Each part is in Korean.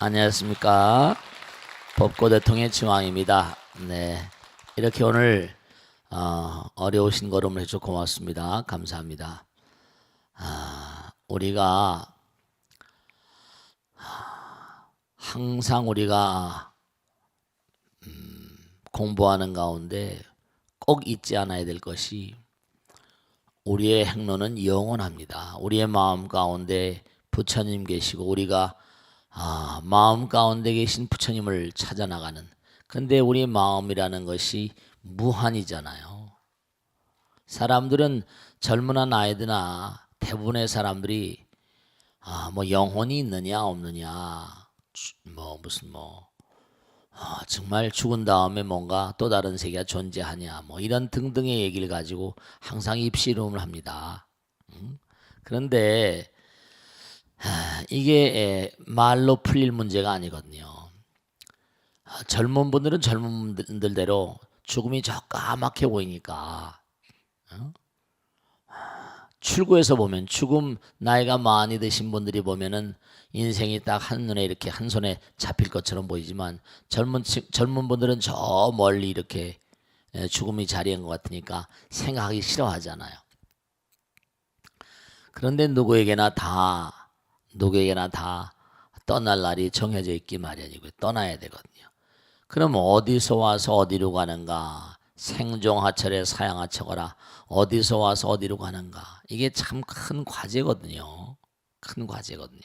안녕하십니까. 법고대통의 지왕입니다. 네, 이렇게 오늘 어려우신 걸음을 해주셔서 고맙습니다. 감사합니다. 우리가 항상 우리가 공부하는 가운데 꼭 잊지 않아야 될 것이 우리의 행로는 영원합니다. 우리의 마음 가운데 부처님 계시고 우리가 마음 가운데 계신 부처님을 찾아 나가는. 근데 우리 마음이라는 것이 무한이잖아요. 사람들은 젊으나 나이드나 대부분의 사람들이 뭐 영혼이 있느냐 없느냐, 정말 죽은 다음에 뭔가 또 다른 세계가 존재하냐, 뭐 이런 등등의 얘기를 가지고 항상 입씨름을 합니다. 그런데 이게 말로 풀릴 문제가 아니거든요. 젊은 분들은 젊은 분들대로 죽음이 저 까맣게 보이니까 출구에서 보면 죽음 나이가 많이 드신 분들이 보면은 인생이 딱 한눈에 이렇게 한 손에 잡힐 것처럼 보이지만 젊은 분들은 저 멀리 이렇게 죽음이 자리한 것 같으니까 생각하기 싫어하잖아요. 그런데 누구에게나 다 떠날 날이 정해져 있기 마련이고요. 떠나야 되거든요. 그럼 어디서 와서 어디로 가는가? 생종하철에 사양하처거라. 어디서 와서 어디로 가는가? 이게 참 큰 과제거든요. 큰 과제거든요.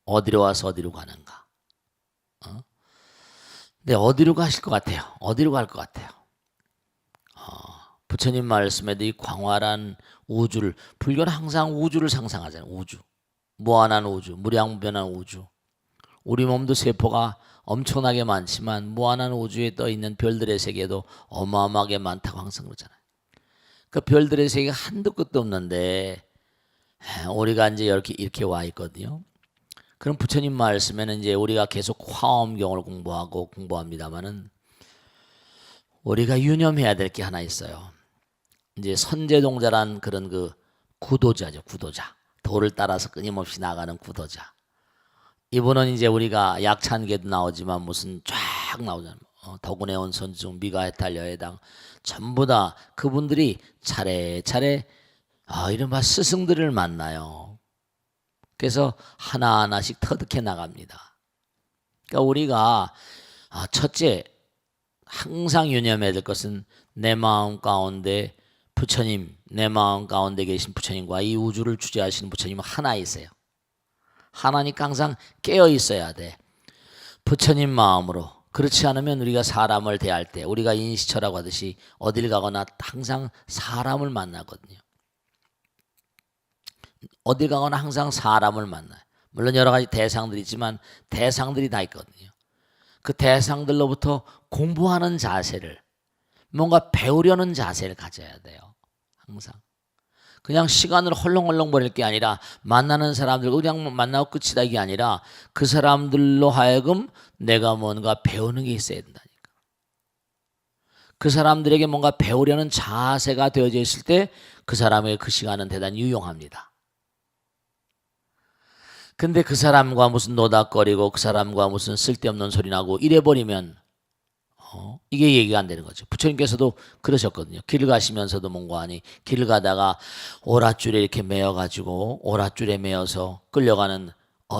어디로 와서 어디로 가는가? 근데 어디로 가실 것 같아요? 어디로 갈 것 같아요? 부처님 말씀에도 이 광활한 우주를, 불교는 항상 우주를 상상하잖아요. 우주. 무한한 우주, 무량무변한 우주. 우리 몸도 세포가 엄청나게 많지만 무한한 우주에 떠 있는 별들의 세계도 어마어마하게 많다고 항상 그러잖아요. 그 별들의 세계가 한도 끝도 없는데 우리가 이제 이렇게 와 있거든요. 그럼 부처님 말씀에는 이제 우리가 계속 화엄경을 공부합니다만은 우리가 유념해야 될 게 하나 있어요. 이제 선제동자란 그런 그 구도자죠, 구도자. 도를 따라서 끊임없이 나가는 구도자. 이분은 이제 우리가 약찬계도 나오지만 무슨 쫙 나오잖아요. 덕운에 온 선중, 미가해탈 여해당 전부 다 그분들이 차례차례 이른바 스승들을 만나요. 그래서 하나하나씩 터득해 나갑니다. 그러니까 우리가 첫째 항상 유념해야 될 것은 내 마음 가운데 부처님, 내 마음 가운데 계신 부처님과 이 우주를 주재하시는 부처님은 하나이세요. 하나니까 항상 깨어 있어야 돼. 부처님 마음으로. 그렇지 않으면 우리가 사람을 대할 때 우리가 인시처라고 하듯이 어딜 가거나 항상 사람을 만나거든요. 어딜 가거나 항상 사람을 만나요. 물론 여러 가지 대상들이 있지만 대상들이 다 있거든요. 그 대상들로부터 공부하는 자세를, 뭔가 배우려는 자세를 가져야 돼요. 항상. 그냥 시간을 헐렁헐렁 버릴 게 아니라 만나는 사람들 그냥 만나고 끝이다 이게 아니라 그 사람들로 하여금 내가 뭔가 배우는 게 있어야 된다니까. 그 사람들에게 뭔가 배우려는 자세가 되어져 있을 때 그 사람의 그 시간은 대단히 유용합니다. 근데 그 사람과 무슨 노닥거리고 그 사람과 무슨 쓸데없는 소리 나고 이래버리면 이게 얘기가 안 되는 거죠. 부처님께서도 그러셨거든요. 길을 가시면서도 뭔가하니 길을 가다가 오랏줄에 이렇게 매어가지고 오랏줄에 매어서 끌려가는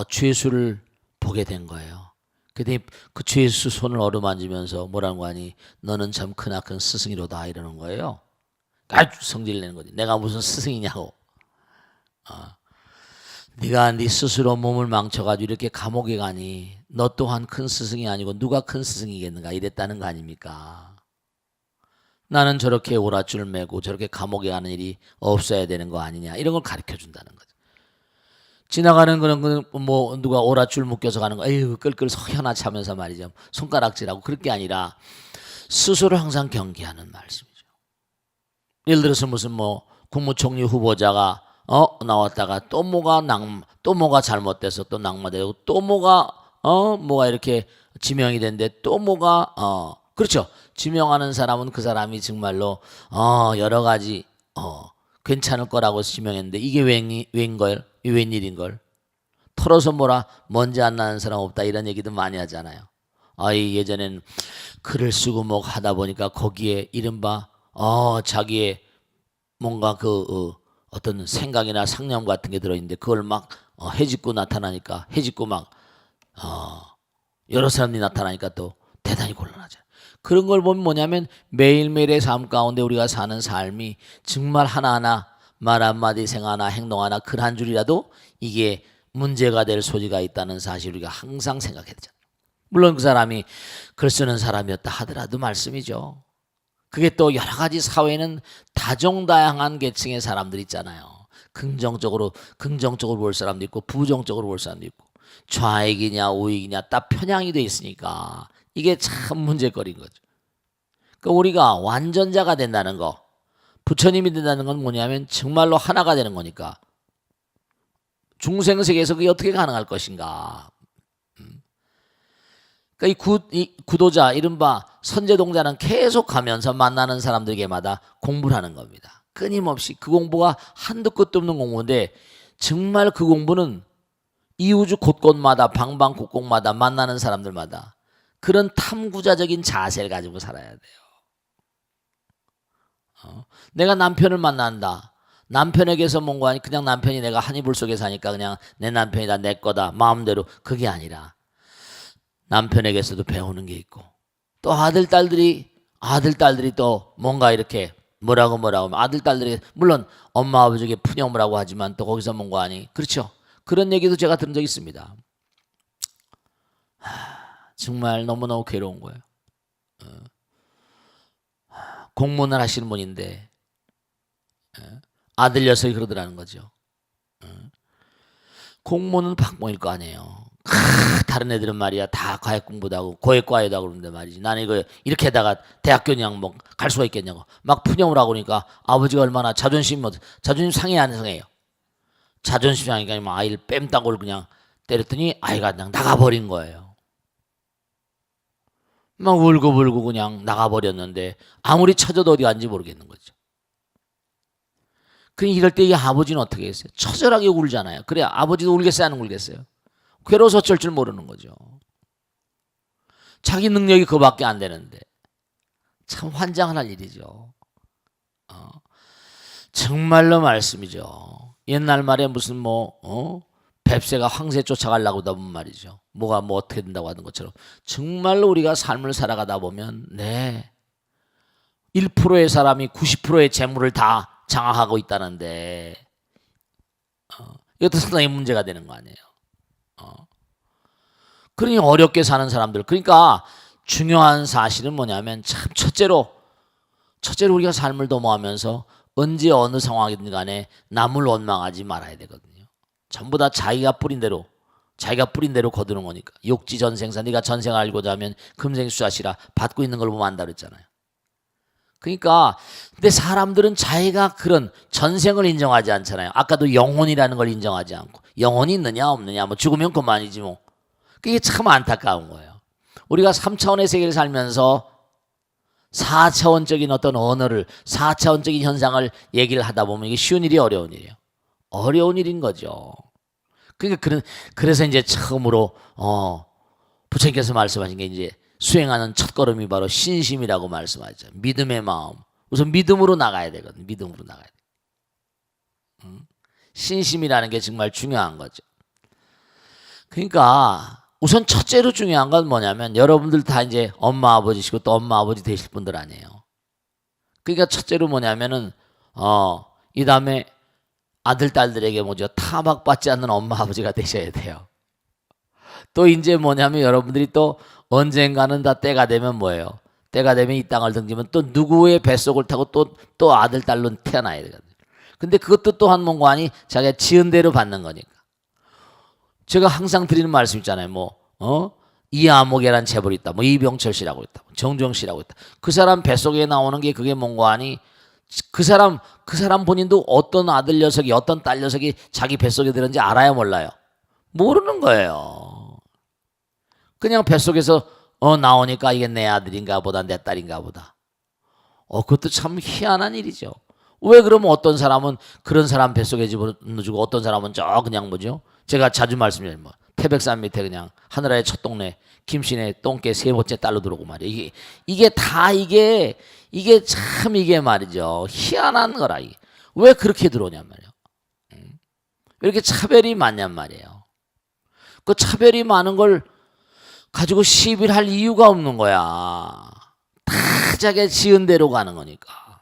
죄수를 보게 된 거예요. 그때 그 죄수 손을 어루만지면서 뭐라고 하니 너는 참 크나큰 스승이로다 이러는 거예요. 아주 성질 내는 거지. 내가 무슨 스승이냐고. 네가 네 스스로 몸을 망쳐가지고 이렇게 감옥에 가니 너 또한 큰 스승이 아니고 누가 큰 스승이겠는가 이랬다는 거 아닙니까? 나는 저렇게 오랏줄을 메고 저렇게 감옥에 가는 일이 없어야 되는 거 아니냐 이런 걸 가르쳐 준다는 거죠. 지나가는 거는 뭐 누가 오랏줄 묶여서 가는 거 에휴 끌끌 현아차면서 말이죠. 손가락질하고 그럴 게 아니라 스스로 항상 경계하는 말씀이죠. 예를 들어서 무슨 뭐 국무총리 후보자가 나왔다가 또 뭐가 잘못돼서 또 낙마되고 또 뭐가 이렇게 지명이 됐는데 또 그렇죠. 지명하는 사람은 그 사람이 정말로 여러 가지 괜찮을 거라고 지명했는데 이게 웬일인걸? 털어서 뭐라 먼지 안 나는 사람 없다 이런 얘기도 많이 하잖아요. 예전엔 글을 쓰고 뭐 하다 보니까 거기에 이른바 자기의 뭔가 어떤 생각이나 상념 같은 게 들어있는데 그걸 막 해집고 나타나니까 해집고 막 여러 사람들이 나타나니까 또 대단히 곤란하죠. 그런 걸 보면 뭐냐면 매일매일의 삶 가운데 우리가 사는 삶이 정말 하나하나 말 한마디 생각 하나 행동 하나 글 한 줄이라도 이게 문제가 될 소지가 있다는 사실 우리가 항상 생각해야 되잖아요. 물론 그 사람이 글 쓰는 사람이었다 하더라도 말씀이죠. 그게 또 여러 가지 사회에는 다종다양한 계층의 사람들 있잖아요. 긍정적으로 볼 사람도 있고 부정적으로 볼 사람도 있고 좌익이냐 우익이냐 딱 편향이 돼 있으니까 이게 참 문제거리인 거죠. 그러니까 우리가 완전자가 된다는 거, 부처님이 된다는 건 뭐냐면 정말로 하나가 되는 거니까 중생세계에서 그게 어떻게 가능할 것인가. 그러니까 이 구도자 이른바 선제동자는 계속 가면서 만나는 사람들에게마다 공부를 하는 겁니다. 끊임없이 그 공부가 한도 끝도 없는 공부인데 정말 그 공부는 이 우주 곳곳마다 방방곡곡마다 만나는 사람들마다 그런 탐구자적인 자세를 가지고 살아야 돼요. 내가 남편을 만난다. 남편에게서 뭔가 아니 그냥 남편이 내가 한 이불 속에 사니까 그냥 내 남편이다 내 거다 마음대로 그게 아니라 남편에게서도 배우는 게 있고 또 아들 딸들이 또 뭔가 이렇게 뭐라고 하면 아들 딸들이 물론 엄마 아버지에게 푸념을 하지만 또 거기서 뭔가 아니 그렇죠. 그런 얘기도 제가 들은 적이 있습니다. 정말 너무너무 괴로운 거예요. 공무원을 하시는 분인데 아들 녀석이 그러더라는 거죠. 공무원은 박봉일 거 아니에요. 다른 애들은 말이야 다 과외 공부도 하고 고액과외도 하고 그러는데 말이지 나는 이거 이렇게 하다가 대학교 그냥 뭐 갈 수가 있겠냐고 막 푸념을 하고 그러니까 아버지가 얼마나 자존심 상해 안 상해요. 자존심 상하니까 뭐 아이를 뺨따구를 그냥 때렸더니 아이가 그냥 나가버린 거예요. 막 울고 그냥 나가버렸는데 아무리 찾아도 어디 갔는지 모르겠는 거죠. 그러니 이럴 때 이 아버지는 어떻게 했어요? 처절하게 울잖아요. 그래 아버지도 울겠어요? 안 울겠어요? 괴로워서 어쩔 줄 모르는 거죠. 자기 능력이 그거밖에 안 되는데 참 환장할 일이죠. 정말로 말씀이죠. 옛날 말에 무슨 뱁새가 황새 쫓아가려고 하다 보면 말이죠. 뭐가 뭐 어떻게 된다고 하는 것처럼 정말로 우리가 삶을 살아가다 보면 1%의 사람이 90%의 재물을 다 장악하고 있다는데 이것도 상당히 문제가 되는 거 아니에요. 그러니 어렵게 사는 사람들 그러니까 중요한 사실은 뭐냐면 참 첫째로 우리가 삶을 도모하면서 언제 어느 상황이든 간에 남을 원망하지 말아야 되거든요. 전부 다 자기가 뿌린 대로 거두는 거니까 욕지전생사 네가 전생을 알고자 하면 금생수사시라 받고 있는 걸 보면 안다 그랬잖아요. 그러니까 근데 사람들은 자기가 그런 전생을 인정하지 않잖아요. 아까도 영혼이라는 걸 인정하지 않고 영혼이 있느냐 없느냐 뭐 죽으면 그만이지 뭐. 그게 참 안타까운 거예요. 우리가 3차원의 세계를 살면서 4차원적인 어떤 언어를 4차원적인 현상을 얘기를 하다 보면 이게 쉬운 일이 어려운 일이에요. 어려운 일인 거죠. 그러니까 그래서 이제 처음으로 부처님께서 말씀하신 게 이제 수행하는 첫걸음이 바로 신심이라고 말씀하죠. 믿음의 마음. 우선 믿음으로 나가야 되거든요. 믿음으로 나가야 돼. 신심이라는 게 정말 중요한 거죠. 그러니까 우선 첫째로 중요한 건 뭐냐면 여러분들 다 이제 엄마 아버지시고 또 엄마 아버지 되실 분들 아니에요. 그러니까 첫째로 뭐냐면은 이 다음에 아들 딸들에게 뭐죠 타박받지 않는 엄마 아버지가 되셔야 돼요. 또 이제 뭐냐면 여러분들이 또 언젠가는 다 때가 되면 뭐예요? 때가 되면 이 땅을 등지면 또 누구의 뱃속을 타고 또 아들 딸로 태어나야 되거든요. 근데 그것도 또한 뭔가 아니 자기가 지은 대로 받는 거니까. 제가 항상 드리는 말씀 있잖아요. 이아목이라는 재벌이 있다. 이병철 씨라고 있다. 정주영 씨라고 있다. 그 사람 뱃속에 나오는 게 그게 뭔가 아니 그 사람 본인도 어떤 아들 녀석이 어떤 딸 녀석이 자기 뱃속에 들었는지 알아야 몰라요. 모르는 거예요. 그냥 뱃속에서 나오니까 이게 내 아들인가 보다 내 딸인가 보다. 그것도 참 희한한 일이죠. 왜 그러면 어떤 사람은 그런 사람 뱃속에 집어넣어주고 어떤 사람은 저 그냥 뭐죠? 제가 자주 말씀드려요. 뭐 태백산 밑에 그냥 하늘아래 첫 동네 김씨네 똥개 세 번째 딸로 들어오고 말이에요. 이게 다 이게 참 이게 말이죠. 희한한 거라. 이게. 왜 그렇게 들어오냔 말이에요. 왜 이렇게 차별이 많냔 말이에요. 그 차별이 많은 걸 가지고 시비를 할 이유가 없는 거야. 다 자기가 지은 대로 가는 거니까.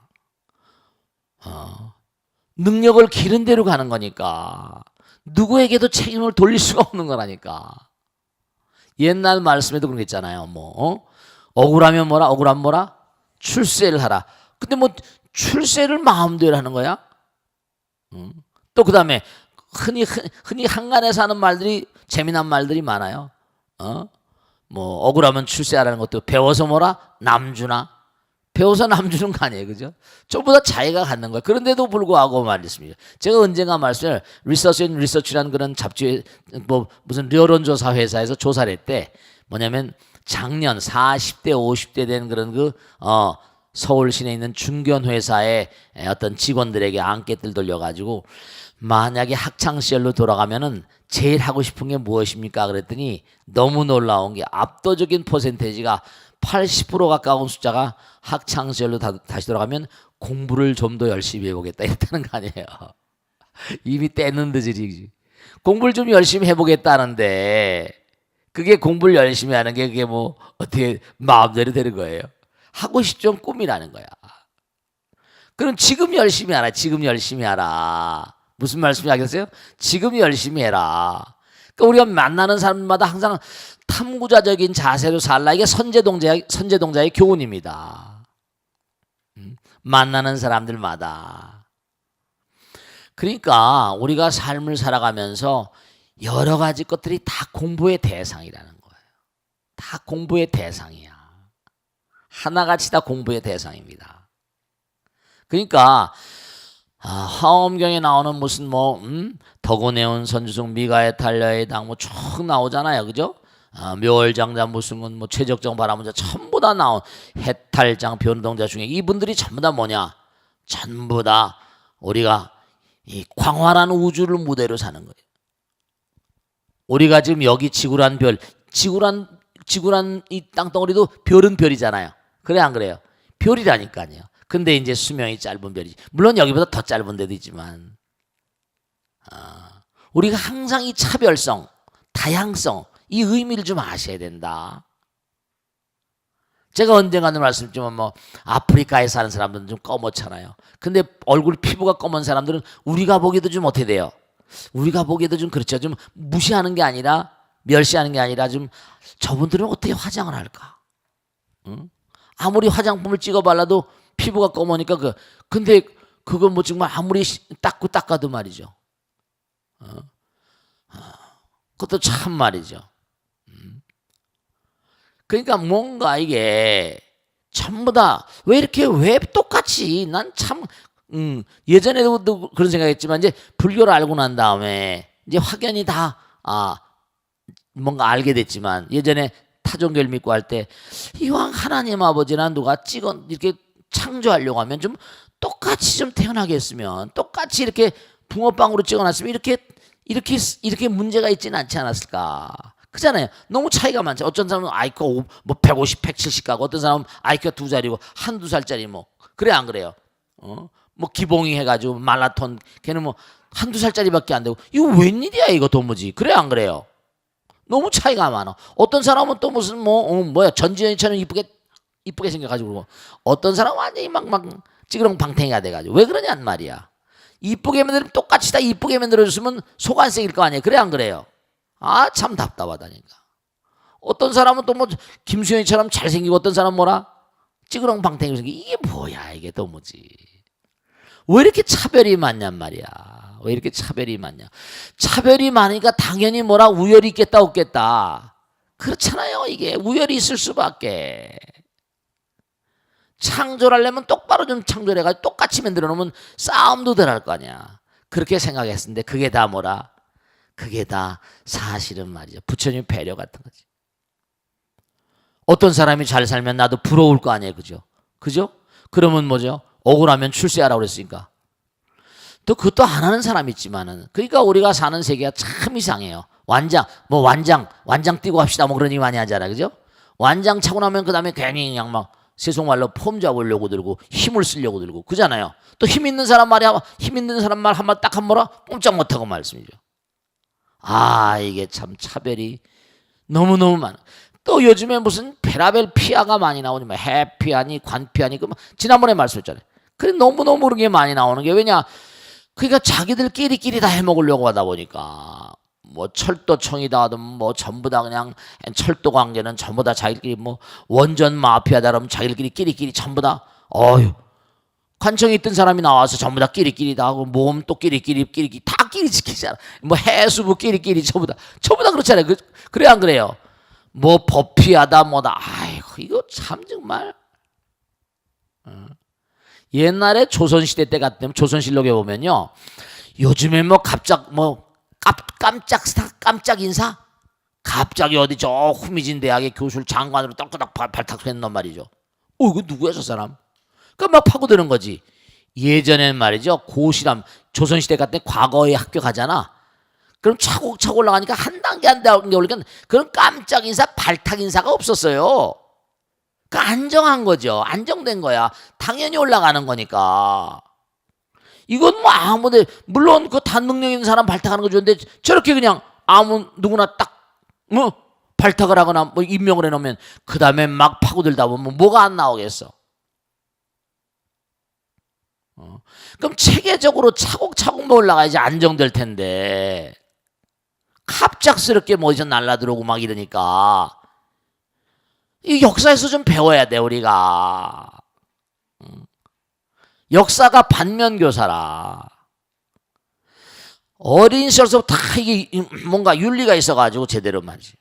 능력을 기른 대로 가는 거니까. 누구에게도 책임을 돌릴 수가 없는 거라니까. 옛날 말씀에도 그런 게 있잖아요. 억울하면 뭐라? 억울하면 뭐라? 출세를 하라. 근데 뭐 출세를 마음대로 하는 거야? 또 그 다음에 흔히 한간에 사는 말들이 재미난 말들이 많아요. 뭐 억울하면 출세하라는 것도 배워서 뭐라? 남주나. 배워서 남주는 거 아니에요. 그죠? 전부 다 자기가 갖는 거예요. 그런데도 불구하고 말했습니다. 제가 언젠가 말씀을 리서치 앤 리서치라는 그런 잡지에 뭐 무슨 여론조사 회사에서 조사를 했대. 뭐냐면 작년 40대 50대 된 그런 서울 시내에 있는 중견 회사의 어떤 직원들에게 앙켓을 돌려가지고 만약에 학창 시절로 돌아가면은 제일 하고 싶은 게 무엇입니까? 그랬더니 너무 놀라운 게 압도적인 퍼센테이지가 80% 가까운 숫자가 학창 시절로 다시 돌아가면 공부를 좀 더 열심히 해보겠다 이랬다는 거 아니에요. 이미 때는 늦으지. 공부를 좀 열심히 해보겠다는데 그게 공부를 열심히 하는 게 그게 뭐 어떻게 마음대로 되는 거예요. 하고 싶은 꿈이라는 거야. 그럼 지금 열심히 하라. 지금 열심히 하라. 무슨 말씀이 하겠어요? 지금 열심히 해라. 그러니까 우리가 만나는 사람마다 항상 탐구자적인 자세로 살라. 이게 선제동자의 교훈입니다. 만나는 사람들마다. 그러니까 우리가 삶을 살아가면서 여러 가지 것들이 다 공부의 대상이라는 거예요. 다 공부의 대상이야. 하나같이 다 공부의 대상입니다. 그러니까 화엄경에 나오는 무슨 덕원해온 선주승 미가의 탄려의 당 뭐 쭉 나오잖아요. 그죠? 묘월장자 무슨 뭐 최적정 바라문자 전부 다 나온 해탈장 변동자 중에 이분들이 전부 다 뭐냐? 전부 다 우리가 이 광활한 우주를 무대로 사는 거예요. 우리가 지금 여기 지구란 별, 지구란 이 땅덩어리도 별은 별이잖아요. 그래 안 그래요? 별이라니까요. 근데 이제 수명이 짧은 별이지. 물론 여기보다 더 짧은 데도 있지만 우리가 항상 이 차별성, 다양성 이 의미를 좀 아셔야 된다. 제가 언젠가는 말씀드렸지만 뭐 아프리카에 사는 사람들은 좀 검었잖아요. 근데 얼굴 피부가 검은 사람들은 우리가 보기에도 좀 어떻게 돼요? 우리가 보기에도 좀 그렇죠. 좀 무시하는 게 아니라 멸시하는 게 아니라 좀 저분들은 어떻게 화장을 할까? 아무리 화장품을 찍어 발라도 피부가 검으니까 근데 그거 뭐 정말 아무리 닦아도 말이죠. 그것도 참 말이죠. 그러니까 뭔가 이게 전부 다 왜 똑같이 난 참 예전에도 그런 생각했지만 이제 불교를 알고 난 다음에 이제 확연히 다 뭔가 알게 됐지만 예전에 타종교를 믿고 할 때 이왕 하나님 아버지나 누가 이렇게 창조하려고 하면 좀 똑같이 좀 태어나게 했으면 똑같이 이렇게 붕어빵으로 찍어놨으면 이렇게 문제가 있지는 않지 않았을까? 그잖아요. 너무 차이가 많죠. 어떤 사람은 IQ 뭐 150, 170 가고 어떤 사람은 IQ 2자리고 한두 살짜리 뭐 그래 안 그래요? 뭐 기봉이 해가지고 말라톤 걔는 뭐 한두 살짜리밖에 안 되고 이거 웬일이야 이거 도무지 그래 안 그래요? 너무 차이가 많아. 어떤 사람은 또 무슨 전지현이처럼 이쁘게 생겨가지고 그러고 어떤 사람은 완전히 막 찌그렁 방탱이가 돼가지고 왜 그러냔 말이야. 이쁘게 만들면 똑같이 다 이쁘게 만들어줬으면 속안색일 거 아니에요. 그래 안 그래요? 참 답답하다니까. 어떤 사람은 또 뭐 김수현이처럼 잘생기고 어떤 사람은 뭐라 찌그렁 방탱이로 생기고 이게 뭐야 이게 도무지. 왜 이렇게 차별이 많냔 말이야. 왜 이렇게 차별이 많냐. 차별이 많으니까 당연히 뭐라 우열이 있겠다 없겠다. 그렇잖아요. 이게 우열이 있을 수밖에. 창조하려면 똑바로 좀 창조해가지고 똑같이 만들어 놓으면 싸움도 덜 할 거 아니야. 그렇게 생각했는데 그게 다 뭐라? 그게 다 사실은 말이죠. 부처님 배려 같은 거지. 어떤 사람이 잘 살면 나도 부러울 거 아니에요. 그죠? 그러면 뭐죠? 억울하면 출세하라고 그랬으니까. 또 그것도 안 하는 사람이 있지만은 그러니까 우리가 사는 세계가 참 이상해요. 완장 뛰고 합시다 뭐 그런 얘기 많이 하잖아, 그죠? 완장 차고 나면 그 다음에 괜히 그냥 막 세속말로 폼 잡으려고 들고 힘을 쓰려고 들고 그잖아요. 또 힘 있는 사람 말이야, 힘 있는 사람 말 한번 딱 한 번라 꼼짝 못하고 말씀이죠. 아, 이게 참 차별이 너무너무 많아. 또 요즘에 무슨 베라벨 피아가 많이 나오니 뭐 해피하니 관피하니 그 지난번에 말씀했잖아요. 그래 너무너무 그런 게 많이 나오는 게 왜냐? 그러니까 자기들끼리끼리 다 해먹으려고 하다 보니까 뭐 철도청이다 하든 뭐 전부 다 그냥 철도 관계는 전부 다 자기들끼리 뭐 원전 마피아다 그러면 자기들끼리 전부 다 관청에 있던 사람이 나와서 전부 다 끼리끼리 다 하고 모험 또 끼리끼리 다 끼리 지키잖아. 뭐 해수부 끼리끼리 전부 다 그렇잖아요. 그래 안 그래요? 뭐 법피하다 뭐다. 아이고 이거 참 정말 옛날에 조선시대 때 같으면 조선실록에 보면요. 요즘에 뭐 깜짝 인사? 갑자기 어디 저 후미진 대학의 교수를 장관으로 떡떡 발탁했단 말이죠. 이거 누구야 저 사람? 그러니까 막 파고드는 거지. 예전엔 말이죠. 고시람 조선시대 같은 과거에 학교 가잖아. 그럼 차곡차곡 올라가니까 한 단계 올리니까 그런 깜짝 인사 발탁 인사가 없었어요. 그러니까 안정한 거죠. 안정된 거야. 당연히 올라가는 거니까. 이건 뭐 아무데 물론 그 단능력 있는 사람 발탁하는 거 좋은데 저렇게 그냥 누구나 딱 뭐 발탁을 하거나 뭐 임명을 해놓으면 그 다음에 막 파고들다 보면 뭐가 안 나오겠어. 그럼 체계적으로 차곡차곡 올라가야지 안정될 텐데 갑작스럽게 뭐 어디서 날라들어오고 막 이러니까 이 역사에서 좀 배워야 돼 우리가. 역사가 반면교사라. 어린 시절서부터 다 이게 뭔가 윤리가 있어가지고 제대로 말이지.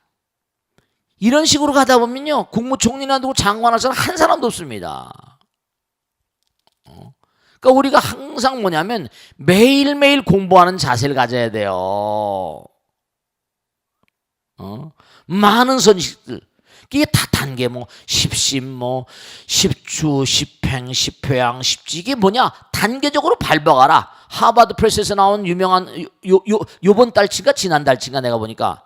이런 식으로 가다 보면요 국무총리나 누구 장관할 사람 한 사람도 없습니다. 그러니까 우리가 항상 뭐냐면 매일매일 공부하는 자세를 가져야 돼요. 많은 선식들 이게 다 단계 뭐 십심 뭐 십주 십행 십회양 십지 이게 뭐냐 단계적으로 밟아가라. 하버드 프레스에서 나온 유명한 요번 달치가 지난 달치가 내가 보니까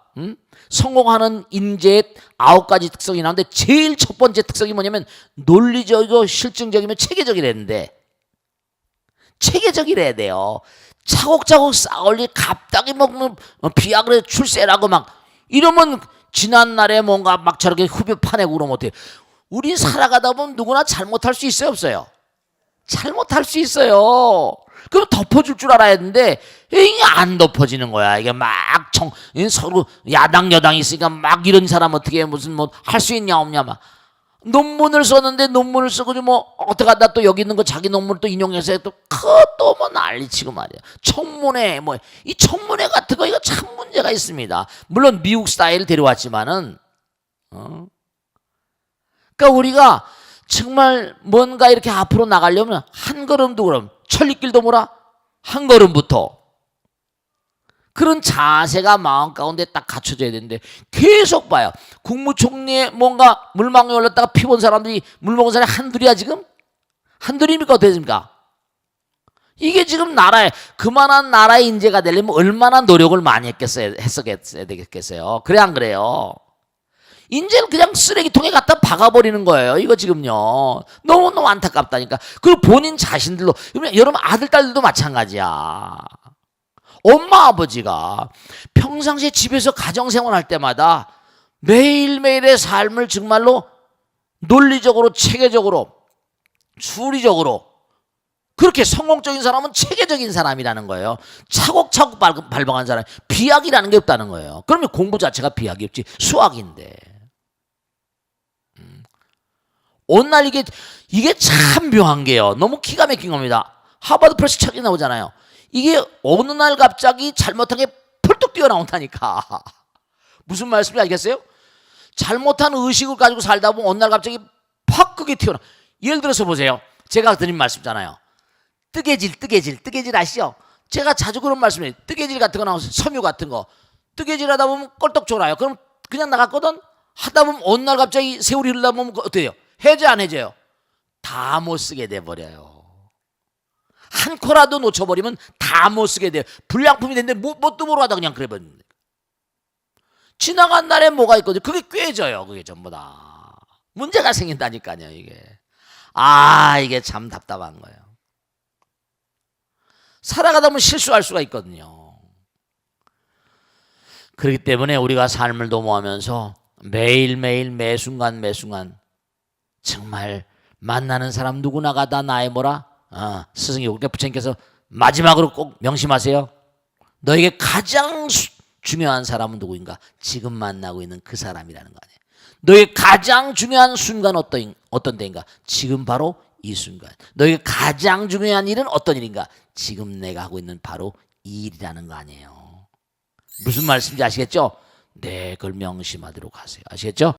성공하는 인재의 9가지 특성이 나오는데 제일 첫 번째 특성이 뭐냐면 논리적이고 실증적이면 체계적이라는데 체계적이래야 돼요. 차곡차곡 쌓을리 갑자기 먹는 비약을 출세라고 막 이러면 지난날에 뭔가 막 저렇게 후벼 파내고 그러면 어때요? 우린 살아가다 보면 누구나 잘못할 수 있어요 없어요? 잘못할 수 있어요. 그럼 덮어줄 줄 알아야 되는데 이게 안 덮어지는 거야. 이게 막 서로 야당 여당이 있으니까 막 이런 사람 어떻게 무슨 뭐 할 수 있냐 없냐 막 논문을 썼는데 논문을 쓰고 뭐 어떡하다 또 여기 있는 거 자기 논문을 또 인용해서 또 그것도 뭐 난리치고 말이야. 청문회 뭐 이 청문회 같은 거 이거 참 문제가 있습니다. 물론 미국 스타일 데려왔지만은 그러니까 우리가 정말 뭔가 이렇게 앞으로 나가려면 한 걸음도 그럼 천리길도 뭐라 한 걸음부터 그런 자세가 마음 가운데 딱 갖춰져야 되는데 계속 봐요. 국무총리에 뭔가 물망에 올렸다가 피본 사람들이 물 먹은 사람이 한둘이야 지금? 한둘입니까 어떻습니까? 이게 지금 나라에 그만한 나라의 인재가 되려면 얼마나 노력을 많이 했어야 되겠어요. 그래 안 그래요? 인재는 그냥 쓰레기통에 갖다 박아버리는 거예요. 이거 지금요. 너무너무 안타깝다니까. 그리고 본인 자신들도 여러분 아들 딸들도 마찬가지야. 엄마 아버지가 평상시에 집에서 가정생활할 때마다 매일매일의 삶을 정말로 논리적으로 체계적으로 수리적으로 그렇게 성공적인 사람은 체계적인 사람이라는 거예요. 차곡차곡 밟아간 사람 비약이라는 게 없다는 거예요. 그러면 공부 자체가 비약이 없지 수학인데 오늘 이게 참 묘한 게요. 너무 기가 막힌 겁니다. 하버드 프레스 책이 나오잖아요. 이게 어느 날 갑자기 잘못한 게 펄떡 뛰어나온다니까. 무슨 말씀인지 알겠어요? 잘못한 의식을 가지고 살다 보면 어느 날 갑자기 팍 그게 튀어나와. 예를 들어서 보세요. 제가 드린 말씀잖아요. 뜨개질 아시죠? 제가 자주 그런 말씀해요. 뜨개질 같은 거 나오서 섬유 같은 거 뜨개질 하다 보면 껄떡 졸아요. 그럼 그냥 나갔거든. 하다 보면 어느 날 갑자기 세월이 흐르다 보면 어때요? 해져 안 해져요? 다 못 쓰게 돼버려요. 한 코라도 놓쳐버리면 다 못 쓰게 돼요. 불량품이 됐는데 뭣도 모르다 그냥 그래버립니다. 지나간 날에 뭐가 있거든요. 그게 꿰져요. 그게 전부 다. 문제가 생긴다니까요. 이게. 이게 참 답답한 거예요. 살아가다 보면 실수할 수가 있거든요. 그렇기 때문에 우리가 삶을 도모하면서 매일매일 매순간 정말 만나는 사람 누구나가 다 나의 뭐라? 스승이 그러니까 부처님께서 마지막으로 꼭 명심하세요. 너에게 가장 중요한 사람은 누구인가? 지금 만나고 있는 그 사람이라는 거 아니에요. 너에게 가장 중요한 순간 어떤 때인가? 지금 바로 이 순간. 너에게 가장 중요한 일은 어떤 일인가? 지금 내가 하고 있는 바로 이 일이라는 거 아니에요. 무슨 말씀인지 아시겠죠? 네, 그걸 명심하도록 하세요. 아시겠죠?